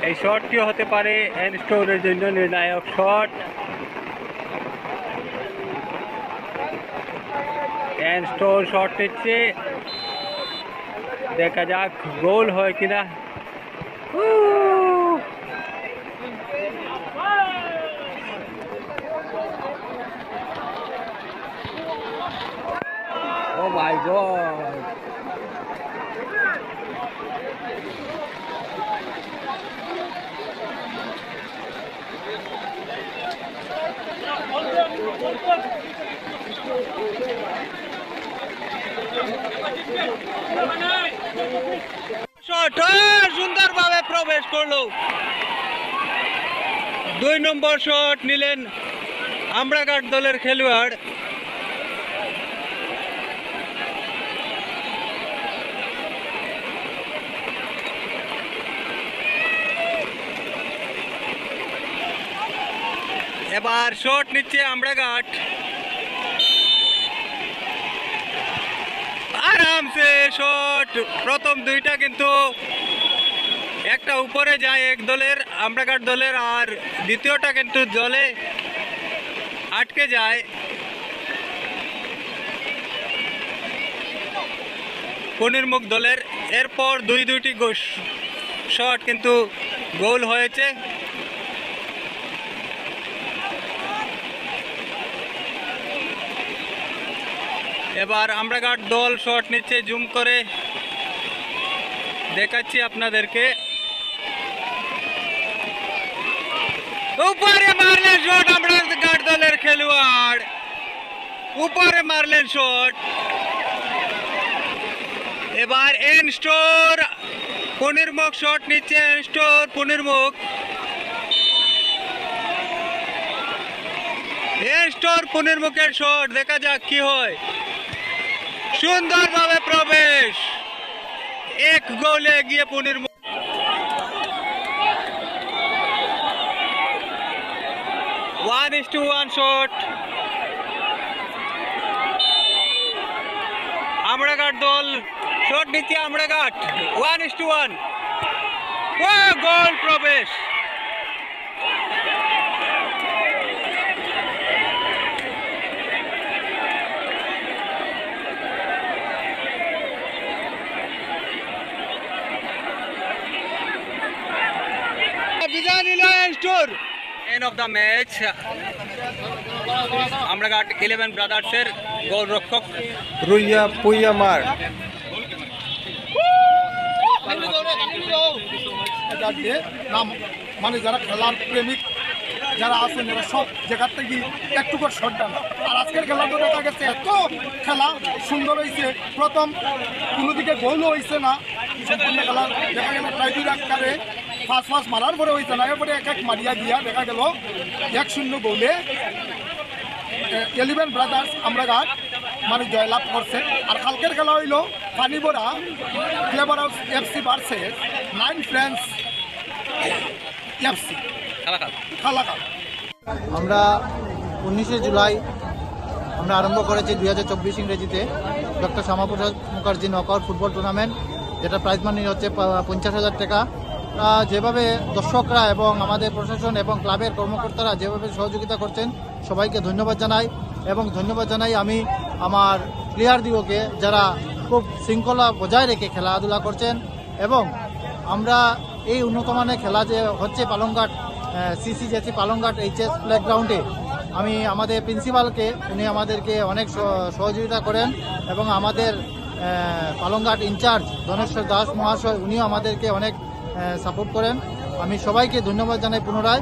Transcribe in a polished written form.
এই শটটি হতে পারে এন স্টোরের জন্য নির্ণায়ক শট। এন স্টোর শট নিচ্ছে, দেখা যাক গোল হয় কিনা। Oh my God! সুন্দরভাবে প্রবেশ করলো। 2 নম্বর শট নিলেন আমরাঘাট দলের খেলোয়াড়। এবার শট নিচ্ছে আমরাঘাট, আরামসে শট। প্রথম দুইটা কিন্তু একটা উপরে যায় এক দলের, আমরাঘাট দলের, আর দ্বিতীয়টা কিন্তু জলে আটকে যায়। পনিরমুখ দলের। এরপর দুইটি শট কিন্তু গোল হয়েছে। এবার আমরাঘাট দল শট নিচ্ছে, জুম করে দেখাচ্ছি আপনাদেরকে। উপরে মারলেন শট আমরাঘাট দলের খেলোয়াড়, উপরে মারলেন শট। এবার এন স্টোর পনিরমুখ শট নিচ্ছে, এন স্টোর পনিরমুখ, এন স্টোর পনিরমুখের শট। দেখা যাক কি হয়। সুন্দরভাবে প্রবেশ, এক গোলে এগিয়ে Panirmukh. One is to one shot. Amraghat দল শট নিচ্ছে, আমরাঘাট 1-1 গোল প্রবেশ। বিদায় নিল স্টোর। End of the match Amraghat 11 ব্রাদার্সের গোলরক্ষক রুইয়া পুইয়া মার মানে যারা খেলার প্রেমিক যারা আছেন এরা সব জায়গার থেকে একটু করে শট ডান। আর আজকের খেলা তো দেখা গেছে এত খেলা সুন্দর হয়েছে, প্রথম কোনো দিকে গোলও হয়েছে না, সম্পূর্ণ খেলা দেখা গেল টাইপির আকারে ফার্স্ট মারার পরে হয়েছে না, এরপরে এক মারিয়া দিয়া দেখা গেল 1-0 গোলে 11 ব্রাদার্স আমরাঘাট মানে জয়লাভ করছে। আর কালকের খেলা হইল Panibora flavour house FC versus 9 friends FC খালাকাল। আমরা 19শে জুলাই আমরা আরম্ভ করেছি 2024 ইংরেজিতে doctor Shyamaprasad Mukherjee knockout football tournament, যেটা প্রাইজ মানি হচ্ছে 50,000 টাকা। যেভাবে দর্শকরা এবং আমাদের প্রশাসন এবং ক্লাবের কর্মকর্তারা যেভাবে সহযোগিতা করছেন সবাইকে ধন্যবাদ জানাই। এবং ধন্যবাদ জানাই আমি আমার প্লেয়ারদিগকে যারা খুব শৃঙ্খলা বজায় রেখে খেলাধুলা করছেন। এবং আমরা এই উন্নতমানের খেলা যে হচ্ছে পালংঘাট সিসিজেসি পালংঘাট এইচএস প্লেগ্রাউন্ডে, আমি আমাদের প্রিন্সিপালকে, উনি আমাদেরকে অনেক সহযোগিতা করেন এবং আমাদের পালংঘাট ইনচার্জ ধনেশ্বর দাস মহাশয় উনিও আমাদেরকে অনেক সাপোর্ট করেন। আমি সবাইকে ধন্যবাদ জানাই পুনরায়।